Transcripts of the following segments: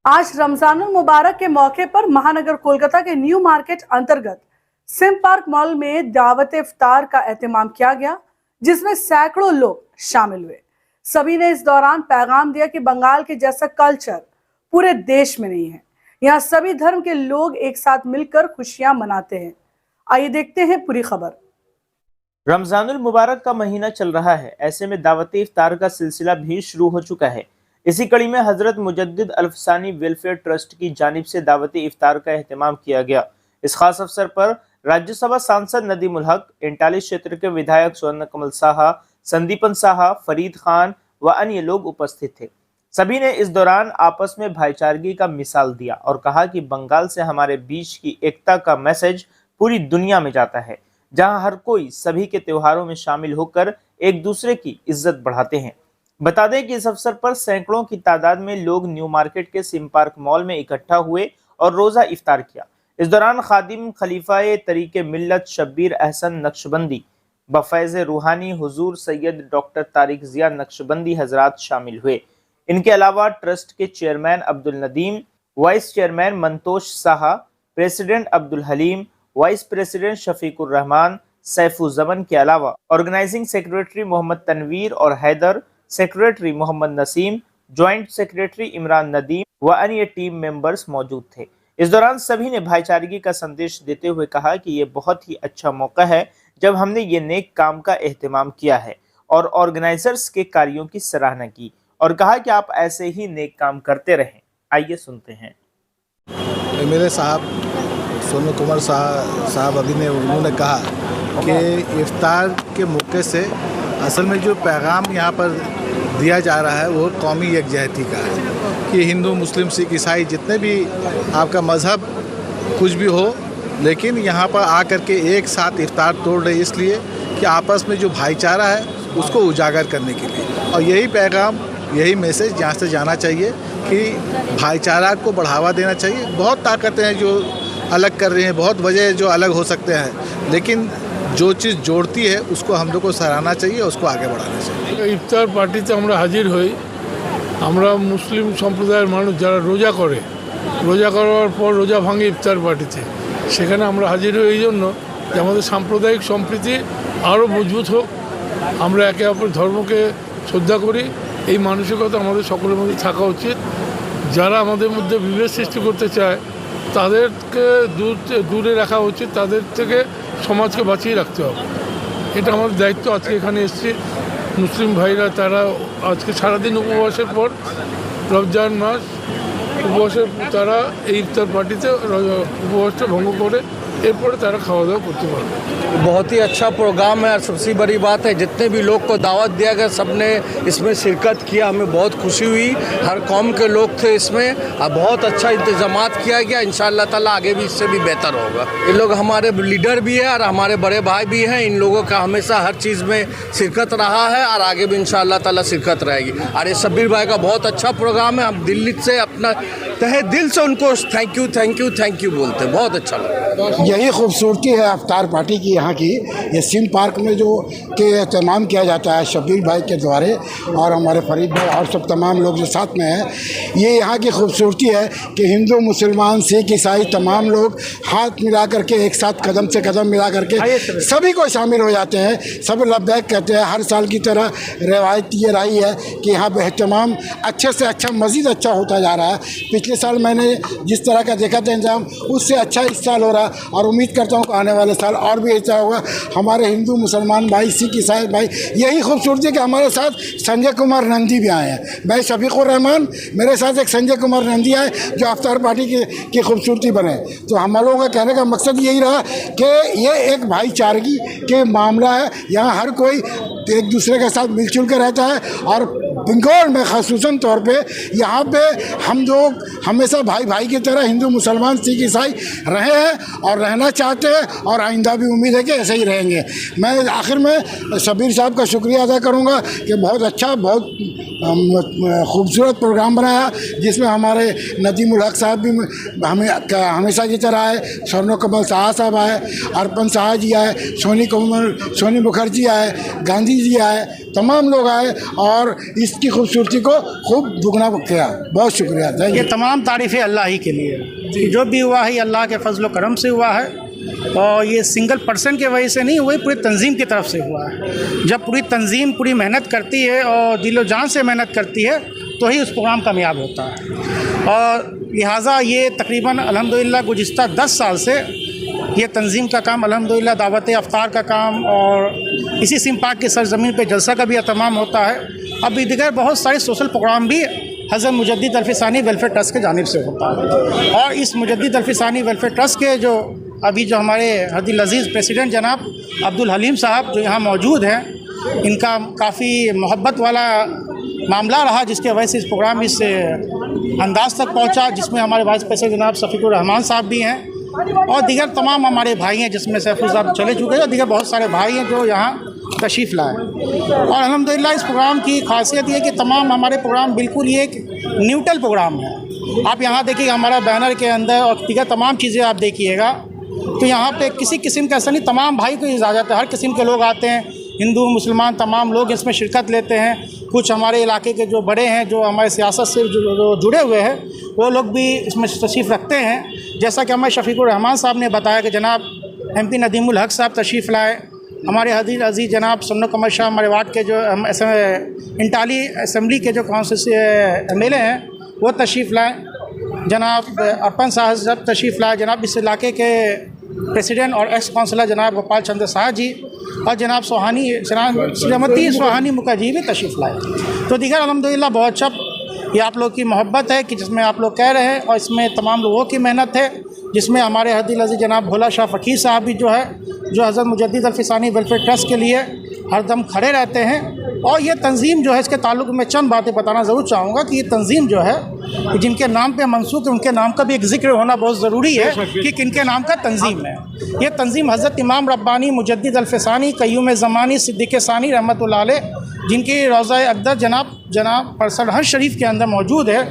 आज रमजानुल मुबारक के मौके पर महानगर कोलकाता के न्यू मार्केट अंतर्गत सिम पार्क मॉल में दावत इफ्तार का एहतमाम किया गया, जिसमें सैकड़ों लोग शामिल हुए। सभी ने इस दौरान पैगाम दिया कि बंगाल के जैसा कल्चर पूरे देश में नहीं है। यहाँ सभी धर्म के लोग एक साथ मिलकर खुशियां मनाते हैं। आइए देखते हैं पूरी खबर। रमजानुल मुबारक का महीना चल रहा है, ऐसे में दावत इफ्तार का सिलसिला भी शुरू हो चुका है। इसी कड़ी में हजरत मुजद्दिद अल्फसानी वेलफेयर ट्रस्ट की जानिब से दावत इफ्तार का एहतमाम किया गया। इस खास अवसर पर राज्यसभा सांसद नदीमुल हक, इंटाली क्षेत्र के विधायक स्वर्ण कमल साहा, संदीपन साहा, फरीद खान व अन्य लोग उपस्थित थे। सभी ने इस दौरान आपस में भाईचारगी का मिसाल दिया और कहा कि बंगाल से हमारे बीच की एकता का मैसेज पूरी दुनिया में जाता है, जहां हर कोई सभी के त्योहारों में शामिल होकर एक दूसरे की इज्जत बढ़ाते हैं। बता दें कि इस अवसर पर सैकड़ों की तादाद में लोग न्यू मार्केट के सिम पार्क मॉल में इकट्ठा हुए और रोजा इफ्तार किया। इस दौरान खादिम खलीफाए तरीके मिल्लत शब्बीर अहसन नक्शबंदी, बफैज़ रूहानी हुजूर सैयद डॉक्टर तारिक जिया नक्शबंदी हजरात शामिल हुए। इनके अलावा ट्रस्ट के chairman Abdul Nadeem, vice chairman Mantosh Saha, president Abdul Halim, vice president Shafiqur Rahman, Saifuzzaman के अलावा ऑर्गेनाइजिंग सेक्रेटरी मोहम्मद तनवीर और Haider, secretary Mohammad Naseem, joint secretary Imran Nadeem व अन्य टीम मेंबर्स मौजूद थे। इस दौरान सभी ने भाईचारगी का संदेश देते हुए कहा कि ये बहुत ही अच्छा मौका है जब हमने ये नेक काम का एहतमाम किया है, और ऑर्गेनाइजर्स के कार्यों की सराहना की और कहा कि आप ऐसे ही नेक काम करते रहें। आइए सुनते हैं। मेरे साहब सोनू कुमार साहब अभी उन्होंने कहा कि इफ्तार के मौके से असल में जो पैगाम यहाँ पर दिया जा रहा है वो कौमी यकजहती का है कि हिंदू, मुस्लिम, सिख, ईसाई जितने भी आपका मज़हब कुछ भी हो, लेकिन यहाँ पर आकर के एक साथ इफ्तार तोड़ रहे इसलिए कि आपस में जो भाईचारा है उसको उजागर करने के लिए। और यही पैगाम, यही मैसेज यहाँ से जाना चाहिए कि भाईचारा को बढ़ावा देना चाहिए। बहुत ताकतें हैं जो अलग कर रही हैं, बहुत वजह जो अलग हो सकते हैं, लेकिन जो चीज़ जोड़ती है उसको हम लोग को सराहना चाहिए, उसको आगे बढ़ाना चाहिए। इफ्तार पार्टीते আমরা হাজির হই। আমরা মুসলিম সম্প্রদায়ের মানুষ যারা রোজা করে, রোজা করার পর রোজা ভাঙে ইফতার পার্টিতে, সেখানে আমরা হাজির হই এই জন্য যে আমাদের সাম্প্রদায়িক সম্প্রীতি আরও মজবুত হোক, আমরা একে অপর ধর্মকে শ্রদ্ধা করি, এই মানসিকতা আমাদের সকলের মধ্যে থাকা উচিত। যারা আমাদের মধ্যে বিভেদ সৃষ্টি করতে চায় তাদেরকে দূরে রাখা উচিত, তাদের থেকে সমাজকে বাঁচিয়ে রাখতে হবে। এটা আমাদের দায়িত্ব। আজকে এখানে এসেছি, মুসলিম ভাইরা তারা আজকে সারাদিন উপবাসের পর রমজান মাস উপবাসের তারা এই ইফতার পার্টিতে উপবাসটা ভঙ্গ করে এরপরে তারা খাওয়া দাওয়া করতে পারবে। बहुत ही अच्छा प्रोग्राम है और सबसे बड़ी बात है जितने भी लोग को दावत दिया गया सब ने इसमें शिरकत किया। हमें बहुत खुशी हुई, हर कौम के लोग थे इसमें और बहुत अच्छा इंतजामात किया गया। इंशाअल्लाह ताला आगे भी इससे भी बेहतर होगा। ये लोग हमारे लीडर भी है और हमारे बड़े भाई भी हैं। इन लोगों का हमेशा हर चीज़ में शिरकत रहा है और आगे भी इंशाअल्लाह ताला शिरकत रहेगी। और ये शब्बीर भाई का बहुत अच्छा प्रोग्राम है। हम दिल्ली से अपना तहे दिल से उनको थैंक यू बोलते हैं। बहुत अच्छा लगा। यही खूबसूरती है अफ्तार पार्टी की यहाँ की। ये सिम पार्क में जो के एहतमाम किया जाता है शब्बीर भाई के द्वारे और हमारे फरीद भाई और सब तमाम लोग जो साथ में हैं, ये यहाँ की खूबसूरती है कि हिंदू, मुसलमान, सिख, ईसाई तमाम लोग हाथ मिला करके एक साथ कदम से कदम मिला करके सभी को शामिल हो जाते हैं। सब लब्बैक कहते हैं। हर साल की तरह रवायत ये रही है कि यहाँ पर एहतमाम अच्छे से अच्छा, मज़ीद अच्छा होता जा रहा है। पिछले साल मैंने जिस तरह का देखा था इंतजाम, उससे अच्छा इस साल हो रहा और उम्मीद करता हूँ कि आने वाले साल और भी अच्छा होगा। हमारे हिंदू, मुसलमान भाई, सिख, ईसाई भाई, यही खूबसूरती कि हमारे साथ संजय कुमार नंदी भी आए हैं। मैं शफीकुर रहमान, मेरे साथ एक संजय कुमार नंदी आए जो अफ्तार पार्टी की खूबसूरती बने। तो हम लोगों का कहने का मकसद यही रहा कि ये एक भाईचारगी के मामला है। यहाँ हर कोई एक दूसरे के साथ मिलजुल कर रहता है और बंगाल में ख़ासूसन तौर पे यहाँ पे हम लोग हमेशा भाई भाई की तरह हिंदू, मुसलमान, सिख, ईसाई रहे हैं और रहना चाहते हैं और आइंदा भी उम्मीद है कि ऐसे ही रहेंगे। मैं आखिर में शब्बीर साहब का शुक्रिया अदा करूँगा कि बहुत अच्छा, बहुत खूबसूरत प्रोग्राम बनाया, जिसमें हमारे नदीमुल हक साहब भी हमें हमेशा की तरह आए, स्वर्ण कमल साहब आए, अर्पण शाह जी आए, सोनी मुखर्जी आए, गांधी जी आए, तमाम लोग आए और इसकी खूबसूरती को खूब दुगना किया। बहुत शुक्रिया। ये तमाम तारीफ़ें अल्लाह ही के लिए कि जो भी हुआ है ये अल्लाह के फजल करम से हुआ है, और ये सिंगल पर्सन के वजह से नहीं हुआ, पूरी तंजीम की तरफ से हुआ है। जब पूरी तंजीम पूरी मेहनत करती है और दिलो जान से मेहनत करती है तो ही उस प्रोग्राम कामयाब होता है। और लिहाजा ये तकरीबन अल्हम्दुलिल्लाह गुज़िश्ता 10 साल से ये तंजीम का काम, अल्हम्दुलिल्लाह दावत अफ्तार का काम, और इसी सिम पार्क की सरजमीन पे जलसा का भी अहतमाम होता है। अभी दीगर बहुत सारे सोशल प्रोग्राम भी हज़रत मुजद्दिद अल्फ़सानी वेलफेयर ट्रस्ट के जानिब से होता है। और इस मुजद्दिद अल्फ़सानी वेलफेयर ट्रस्ट के जो हमारे हदील अज़ीज़ प्रेसिडेंट जनाब अब्दुल हलीम साहब जो यहाँ मौजूद हैं, इनका काफ़ी मोहब्बत वाला मामला रहा, जिसके वजह से इस प्रोग्राम इस अंदाज तक पहुँचा, जिसमें हमारे वाइस प्रेसिडेंट जनाब शफीकुर रहमान साहब भी हैं और दीगर तमाम हमारे भाई हैं, जिसमें सैफुल साहब चले चुके हैं, और दीगर बहुत सारे भाई हैं जो यहाँ तशरीफ़ लाए। और अल्हम्दुलिल्लाह इस प्रोग्राम की खासियत ये कि तमाम हमारे प्रोग्राम बिल्कुल ये एक न्यूट्रल प्रोग्राम है। आप यहाँ देखिए हमारा बैनर के अंदर और दीगर तमाम चीज़ें आप देखिएगा तो यहाँ पे किसी किस्म का ऐसा नहीं, तमाम भाई को इजाज़त है, हर किस्म के लोग आते हैं, हिंदू मुसलमान तमाम लोग इसमें शिरकत लेते हैं। कुछ हमारे इलाके के जो बड़े हैं, जो हमारे सियासत से जो जुड़े हुए हैं, वो लोग भी इसमें तशरीफ़ रखते हैं। जैसा कि हमारे शफीकुर रहमान साहब ने बताया कि जनाब MP नदीमुल हक साहब तशरीफ़ लाए, हमारे हदील अजीज़ जनाब सुन्नो कमर शाह हमारे वार्ड के जो इंटाली असम्बली के जो काउंसिल से MLA हैं वो तशरीफ़ लाए, जनाब अर्पन साहब तशरीफ़ लाए, जनाब इस इलाके के प्रेसिडेंट और एक्स काउंसलर जनाब गोपाल चंद्र शाह जी और जनाब श्रीमती सुहानी मुखर्जी भी तशरीफ़ लाए। तो दीगर अल्हम्दुलिल्लाह बहुत अच्छा ये आप लोग की मोहब्बत है कि जिसमें आप लोग कह रहे हैं, और इसमें तमाम लोगों की मेहनत है, जिसमें हमारे हदील अज़ीज़ जनाब भोला शाह फ़कीर साहब भी जो है जो हज़रत मुजद्दिद अल्फ़सानी वेलफेयर ट्रस्ट के लिए हरदम खड़े रहते हैं। और ये तंजीम जो है, इसके ताल्लुक़ में चंद बातें बताना ज़रूर चाहूँगा कि ये तंजीम जो है कि जिनके नाम पे मंसूब है उनके नाम का भी एक ज़िक्र होना बहुत ज़रूरी है कि किनके नाम का तंजीम है। ये तंजीम हज़रत इमाम रब्बानी मुजद्दिद अल्फ़सानी क़य्यूम ज़मानी सिद्दीक़ सानी रहमतुल्लाह अलैह, जिनकी रोज़ा अक़दस जनाब परसरहज शरीफ के अंदर मौजूद है,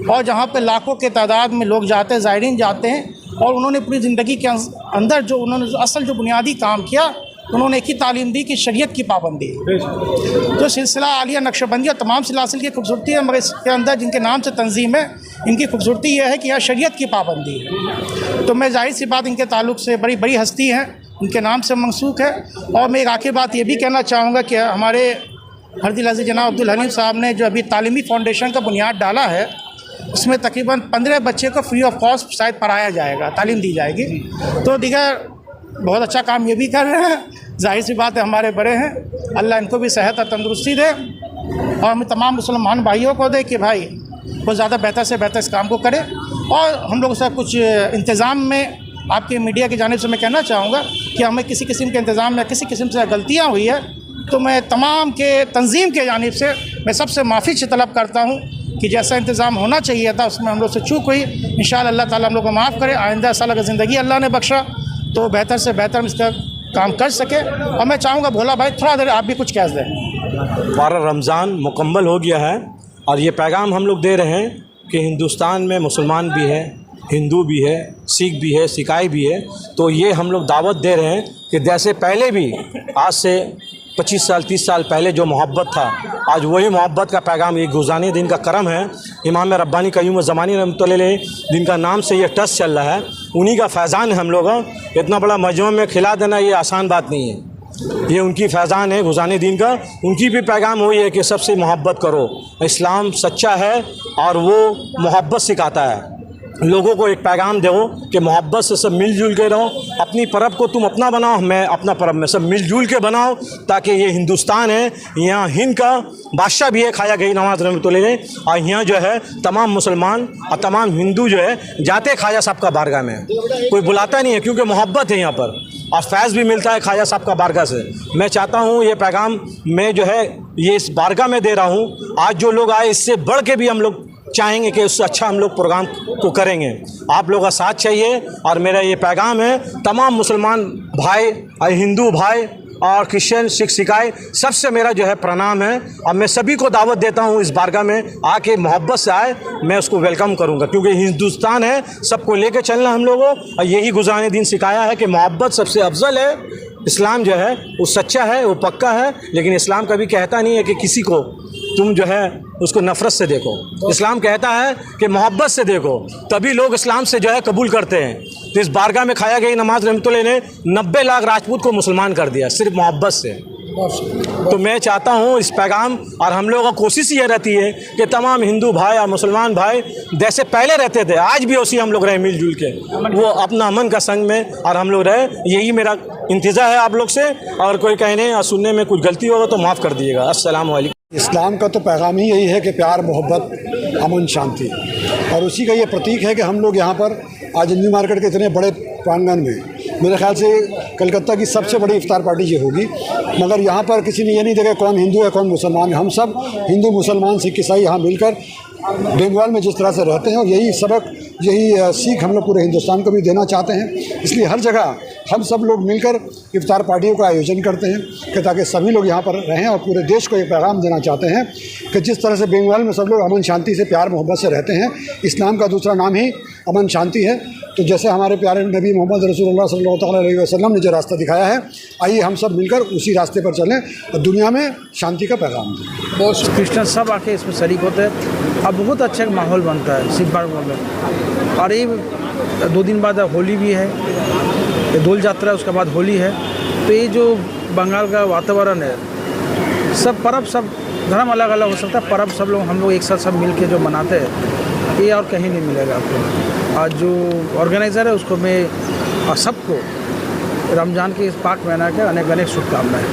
और जहाँ पे लाखों के तादाद में लोग जाते हैं, ज़ायरीन जाते हैं, और उन्होंने पूरी ज़िंदगी के अंदर जो उन्होंने असल जो बुनियादी काम किया, उन्होंने एक ही तालीम दी कि शरीयत की पाबंदी। तो सिलसिला आलिया नक्शबंदी और तमाम सिलसिले की खूबसूरती है, मगर इसके अंदर जिनके नाम से तंजीम है, इनकी खूबसूरती यह है कि यह शरीयत की पाबंदी है। तो मैं जाहिर सी बात इनके ताल्लुक़ से बड़ी बड़ी हस्ती हैं, इनके नाम से मंसूख है। और मैं एक आखिरी बात ये भी कहना चाहूँगा कि हमारे हदील अज़ीज़ जनाब अब्दुल हलीम साहब ने जो अभी तालीमी फ़ाउंडेशन का बुनियाद डाला है, उसमें तकरीबन 15 बच्चे को फ्री ऑफ कॉस्ट शायद पढ़ाया जाएगा, तालीम दी जाएगी। तो दीगर बहुत अच्छा काम ये भी कर रहे हैं, जाहिर सी बात है हमारे बड़े हैं, अल्लाह इनको भी सेहत और तंदुरुस्ती दे, और हमें तमाम मुसलमान भाइयों को दे कि भाई वो ज़्यादा बेहतर से बेहतर इस काम को करें। और हम लोगों से कुछ इंतज़ाम में आपके मीडिया की जानिब से मैं कहना चाहूँगा कि हमें किसी किस्म के इंतज़ाम में किसी किस्म से गलतियाँ हुई है तो मैं तमाम के तंजीम के जानिब से मैं सबसे माफ़ी से तलब करता हूँ कि जैसा इंतज़ाम होना चाहिए था उसमें हम लोग से चूक हुई। इंशाअल्लाह अल्लाह ताला हम लोग को माफ़ करे, आइंदा साल की ज़िंदगी अल्लाह ने बख्शा तो बेहतर से बेहतर हम इसका काम कर सके। और मैं चाहूँगा भोला भाई थोड़ा देर आप भी कुछ कह दें। 12 रमज़ान मुकम्मल हो गया है और ये पैगाम हम लोग दे रहे हैं कि हिंदुस्तान में मुसलमान भी है, हिंदू भी है, सिख भी है, सिकाई भी है। तो ये हम लोग दावत दे रहे हैं कि जैसे पहले भी आज से 25 साल 30 साल पहले जो मोहब्बत था, आज वही मोहब्बत का पैगाम ये गुज़ारने दिन का करम है। इमाम रब्बानी क़य्यूम ज़मानी रहमतुल्लाह अलैह जिनका नाम से ये ट्रस्ट चल रहा है, उन्हीं का फैज़ान है हम लोग। इतना बड़ा मजमू में खिला देना ये आसान बात नहीं है, ये उनकी फैज़ान है गुज़ारने दिन का। उनकी भी पैगाम वही है कि सबसे मोहब्बत करो, इस्लाम सच्चा है और वो मोहब्बत सिखाता है। लोगों को एक पैगाम दो कि मोहब्बत से सब मिलजुल के रहो, अपनी परब को तुम अपना बनाओ, मैं अपना परब में, सब मिलजुल के बनाओ, ताकि ये हिंदुस्तान है, यहाँ हिंद का बादशाह भी है ख्वाजा गई नवाज़ रहमतुल्लाह अलैह, और यहाँ जो है तमाम मुसलमान और तमाम हिंदू जो है जाते ख्वाजा साहब का बारगाह में, कोई बुलाता नहीं है क्योंकि मोहब्बत है यहाँ पर, और फैज़ भी मिलता है ख्वाजा साहब का बारगाह से। मैं चाहता हूँ ये पैगाम मैं जो है ये इस बारगाह में दे रहा हूँ। आज जो लोग आए इससे बढ़ के भी हम लोग चाहेंगे कि उससे अच्छा हम लोग प्रोग्राम को करेंगे। आप लोगों का साथ चाहिए और मेरा ये पैगाम है तमाम मुसलमान भाई और हिंदू भाई और क्रिश्चियन सिख सिकाई सबसे मेरा जो है प्रणाम है, और मैं सभी को दावत देता हूँ इस बारगाह में आके मोहब्बत से आए, मैं उसको वेलकम करूँगा क्योंकि हिंदुस्तान है, सबको लेके चलना हम लोगों, और यही गुज़ारने दिन सिखाया है कि मोहब्बत सबसे अफजल है, इस्लाम जो है वो सच्चा है, वो पक्का है, लेकिन इस्लाम कभी कहता नहीं है कि किसी को तुम जो है उसको नफ़रत से देखो। इस्लाम कहता है कि मोहब्बत से देखो, तभी लोग इस्लाम से जो है कबूल करते हैं। तो इस बारगाह में खाया गई नमाज रहमतुल्लाह ने 90 लाख राजपूत को मुसलमान कर दिया सिर्फ मोहब्बत से। तो मैं चाहता हूँ इस पैगाम, और हम लोगों का कोशिश ये रहती है कि तमाम हिंदू भाई और मुसलमान भाई जैसे पहले रहते थे आज भी उसी हम लोग रहे मिलजुल के, वो अपना अमन का संग में और हम लोग रहे। यही मेरा इंतज़ार है आप लोग से, और कोई कहने और सुनने में कुछ गलती होगा तो माफ़ कर दीजिएगा। अस्सलाम वालेकुम। इस्लाम का तो पैगाम ही यही है कि प्यार, मोहब्बत, अमन, शांति, और उसी का ये प्रतीक है कि हम लोग यहाँ पर आज न्यू मार्केट के इतने बड़े प्रांगण में, मेरे ख्याल से कलकत्ता की सबसे बड़ी इफ्तार पार्टी ये होगी। मगर यहाँ पर किसी ने ये नहीं देखा कौन हिंदू है कौन मुसलमान है, हम सब हिंदू, मुसलमान, सिख, ईसाई यहाँ मिलकर बंगाल में जिस तरह से रहते हैं, और यही सबक, यही सीख हम लोग पूरे हिंदुस्तान को भी देना चाहते हैं। इसलिए हर जगह हम सब लोग मिलकर इफ्तार पार्टियों का आयोजन करते हैं कि ताकि सभी लोग यहाँ पर रहें, और पूरे देश को ये पैगाम देना चाहते हैं कि जिस तरह से बंगाल में सब लोग अमन शांति से, प्यार मोहब्बत से रहते हैं, इस्लाम का दूसरा नाम ही अमन शांति है। तो जैसे हमारे प्यारे नबी मोहम्मद रसूलुल्लाह सल्लल्लाहु अलैहि वसल्लम ने जो रास्ता दिखाया है, आइए हम सब मिलकर उसी रास्ते पर चलें और दुनिया में शांति का पैगाम दें। बहुत क्रिश्चियन सब आके इसमें शरीक होते हैं और बहुत अच्छा माहौल बनता है सिख बार में। और ये 2 दिन बाद होली भी है, दोल यात्रा है, उसके बाद होली है। तो ये जो बंगाल का वातावरण है, सब पर्व, सब धर्म अलग अलग हो सकता है, पर्व सब लोग हम लोग एक साथ सब मिल के जो मनाते हैं, ये और कहीं नहीं मिलेगा आपको। आज जो ऑर्गेनाइज़र है उसको मैं और सबको रमज़ान के इस पाक महीना के अनेक अनेक शुभकामनाएं।